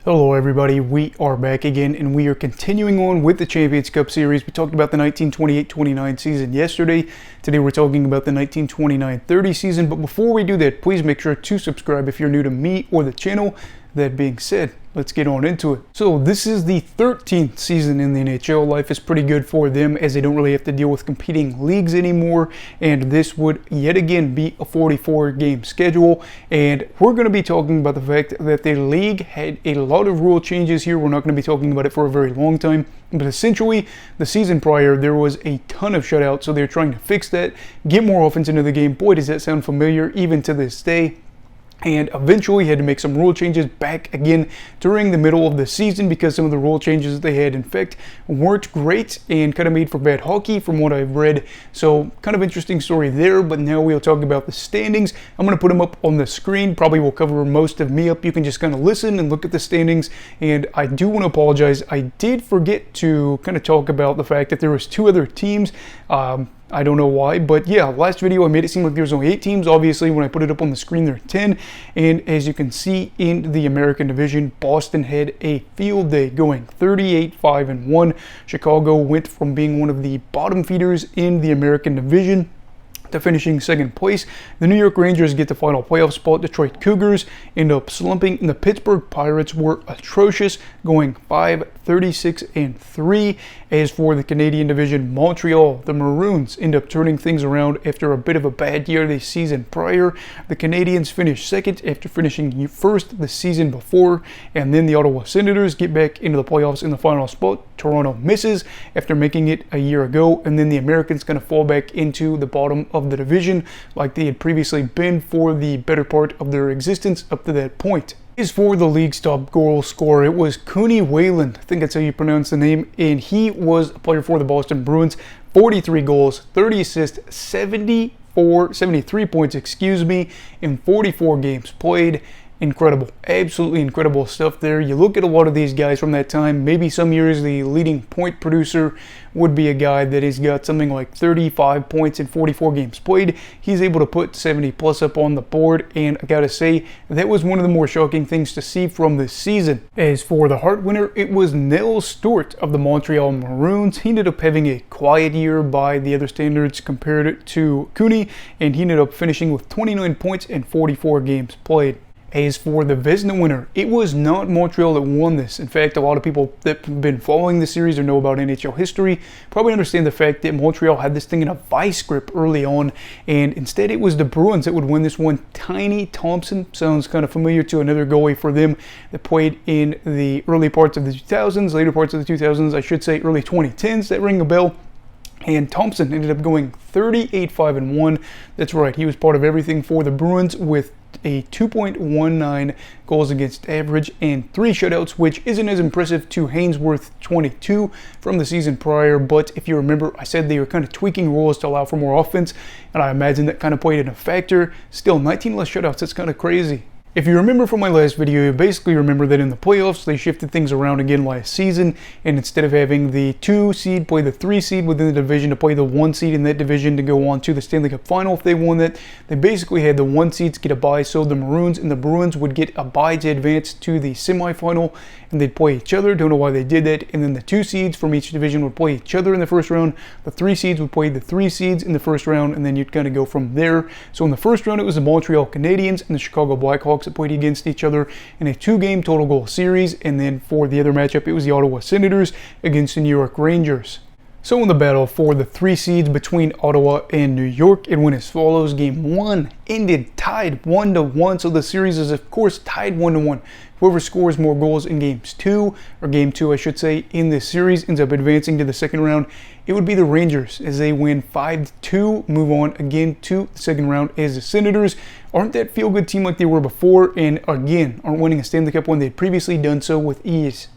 Hello everybody, we are back again and we are continuing on with the Champions Cup series. We talked about the 1928-29 season yesterday. Today we're talking about the 1929-30 season, but before we do that, please make sure to subscribe if you're new to me or the channel. That being said, let's get on into it. So this is the 13th season in the NHL. Life is pretty good for them as they don't really have to deal with competing leagues anymore, and this would yet again be a 44-game schedule. And we're going to be talking about the fact that the league had a lot of rule changes here. We're not going to be talking about it for a very long time, but essentially the season prior there was a ton of shutouts, so they're trying to fix that, get more offense into the game. Boy, does that sound familiar even to this day. And eventually had to make some rule changes back again during the middle of the season because some of the rule changes they had in fact weren't great and kind of made for bad hockey from what I've read. So kind of interesting story there, but now we'll talk about the standings. I'm going to put them up on the screen. Probably will cover most of me up. You can just kind of listen and look at the standings. And I do want to apologize. I did forget to kind of talk about the fact that there was two other teams. I don't know why, but yeah, last video I made it seem like there was only 8 teams. Obviously, when I put it up on the screen, there are 10. And as you can see in the American division, Boston had a field day going 38-5-1. Chicago went from being one of the bottom feeders in the American division to finishing second place. The New York Rangers get the final playoff spot. Detroit Cougars end up slumping, and the Pittsburgh Pirates were atrocious, going 5-36-3. As for the Canadian division, Montreal, the Maroons, end up turning things around after a bit of a bad year the season prior. The Canadians finish second after finishing first the season before, and then the Ottawa Senators get back into the playoffs in the final spot. Toronto misses after making it a year ago, and then the Americans kind of fall back into the bottom of the division like they had previously been for the better part of their existence up to that point. As for the league's top goal scorer, it was Cooney Wayland. I think that's how you pronounce the name, and he was a player for the Boston Bruins. 43 goals, 30 assists, 73 points, in 44 games played. Incredible, absolutely incredible stuff there. You look at a lot of these guys from that time, maybe some years the leading point producer would be a guy that has got something like 35 points in 44 games played. He's able to put 70 plus up on the board, and I gotta say, that was one of the more shocking things to see from this season. As for the Hart winner, it was Nell Stewart of the Montreal Maroons. He ended up having a quiet year by the other standards compared to Cooney, and he ended up finishing with 29 points in 44 games played. As for the Vezina winner, it was not Montreal that won this. In fact, a lot of people that have been following the series or know about NHL history probably understand the fact that Montreal had this thing in a vice grip early on, and instead it was the Bruins that would win this one. Tiny Thompson sounds kind of familiar to another goalie for them that played in the early parts of the 2000s, later parts of the 2000s, I should say early 2010s, that ring a bell. And Thompson ended up going 38-5-1. That's right, he was part of everything for the Bruins with a 2.19 goals against average and 3 shutouts, which isn't as impressive to Hainsworth 22 from the season prior. But if you remember, I said they were kind of tweaking rules to allow for more offense, and I imagine that kind of played in a factor. Still, 19 less shutouts, that's kind of crazy. If you remember from my last video, you basically remember that in the playoffs, they shifted things around again last season, and instead of having the 2 seed play the 3 seed within the division to play the 1 seed in that division to go on to the Stanley Cup Final if they won that, they basically had the 1 seeds get a bye, so the Maroons and the Bruins would get a bye to advance to the semifinal, and they'd play each other. Don't know why they did that. And then the 2 seeds from each division would play each other in the first round. The 3 seeds would play the 3 seeds in the first round, and then you'd kind of go from there. So in the first round, it was the Montreal Canadiens and the Chicago Blackhawks that played against each other in a 2-game total goal series, and then for the other matchup it was the Ottawa Senators against the New York Rangers. So in the battle for the 3 seeds between Ottawa and New York, it went as follows. Game 1 ended tied 1-1, so the series is of course tied 1-1. Whoever scores more goals in game 2 I should say, in this series ends up advancing to the second round. It would be the Rangers as they win 5-2, move on again to the second round as the Senators aren't that feel-good team like they were before, and again aren't winning a Stanley Cup when they'd previously done so with ease.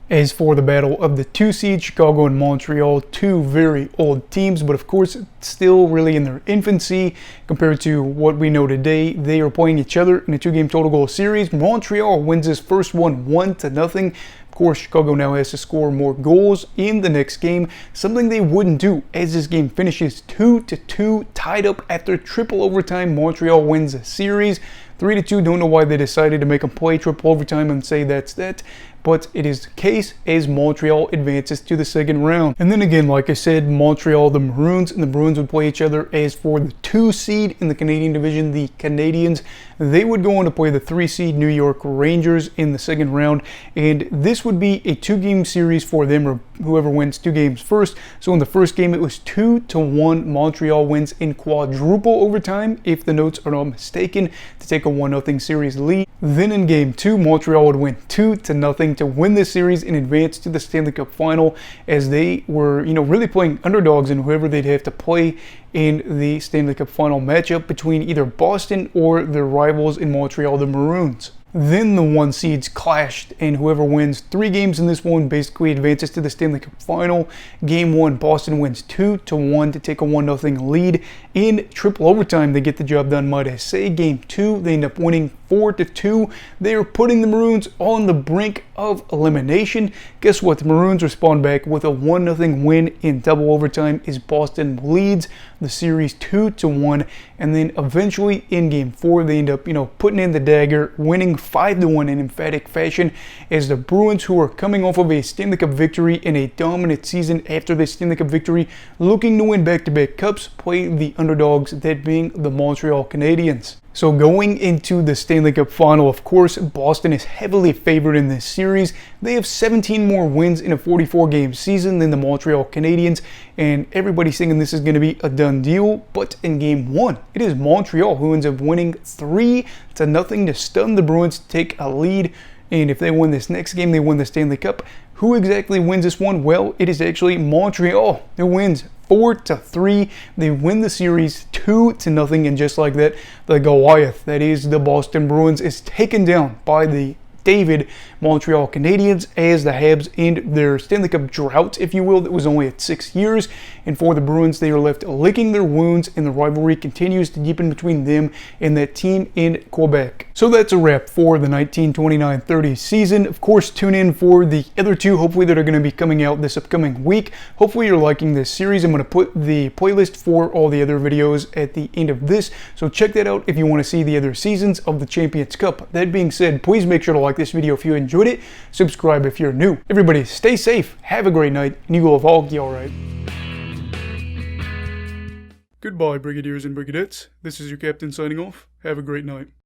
As for the battle of the 2 seeds, Chicago and Montreal, 2 very old teams, but of course still really in their infancy compared to what we know today. They are playing each other in a 2-game total goal series. Montreal wins this first one 1-0. Of course, Chicago now has to score more goals in the next game, something they wouldn't do as this game finishes 2-2, tied up after triple overtime. Montreal wins the series. 3-2. Don't know why they decided to make them play triple overtime and say that's that. But it is the case as Montreal advances to the second round. And then again, like I said, Montreal, the Maroons, and the Bruins would play each other. As for the 2 seed in the Canadian division, the Canadiens, they would go on to play the 3 seed New York Rangers in the second round. And this would be a 2-game series for them, or whoever wins 2 games first. So in the first game, it was 2-1. Montreal wins in quadruple overtime, if the notes are not mistaken, to take a 1-0 series lead. Then in game 2, Montreal would win 2-0 to win this series and advance to the Stanley Cup Final, as they were, really playing underdogs in whoever they'd have to play in the Stanley Cup Final matchup between either Boston or their rivals in Montreal, the Maroons. Then the 1 seeds clashed, and whoever wins 3 games in this one basically advances to the Stanley Cup Final. Game 1, Boston wins 2-1 to take a 1-0 lead. In triple overtime, they get the job done, might I say. Game 2, they end up winning 4-2. They are putting the Maroons on the brink of elimination. Guess what? The Maroons respond back with a 1-0 win in double overtime as Boston leads the series 2-1. And then eventually in game 4, they end up, putting in the dagger, winning 5-1 in emphatic fashion, as the Bruins, who are coming off of a Stanley Cup victory in a dominant season after the Stanley Cup victory, looking to win back-to-back cups, play the underdogs, that being the Montreal Canadiens. So going into the Stanley Cup Final, of course, Boston is heavily favored in this series. They have 17 more wins in a 44-game season than the Montreal Canadiens, and everybody's thinking this is going to be a done deal. But in Game 1, it is Montreal who ends up winning 3-0 to stun the Bruins to take a lead. And if they win this next game, they win the Stanley Cup. Who exactly wins this one? Well, it is actually Montreal who wins 4-3. They win the series 2-0, and just like that, the Goliath, that is the Boston Bruins, is taken down by the David Montreal Canadiens, as the Habs end their Stanley Cup drought, if you will, that was only at 6 years. And for the Bruins, they are left licking their wounds, and the rivalry continues to deepen between them and that team in Quebec. So that's a wrap for the 1929-30 season. Of course, tune in for the other 2, hopefully, that are going to be coming out this upcoming week. Hopefully you're liking this series. I'm going to put the playlist for all the other videos at the end of this, so check that out if you want to see the other seasons of the Champions Cup. That being said, please make sure to like this video if you enjoyed it. Subscribe if you're new. Everybody, stay safe, have a great night, and you will all be alright. Goodbye, Brigadiers and Brigadettes. This is your captain signing off. Have a great night.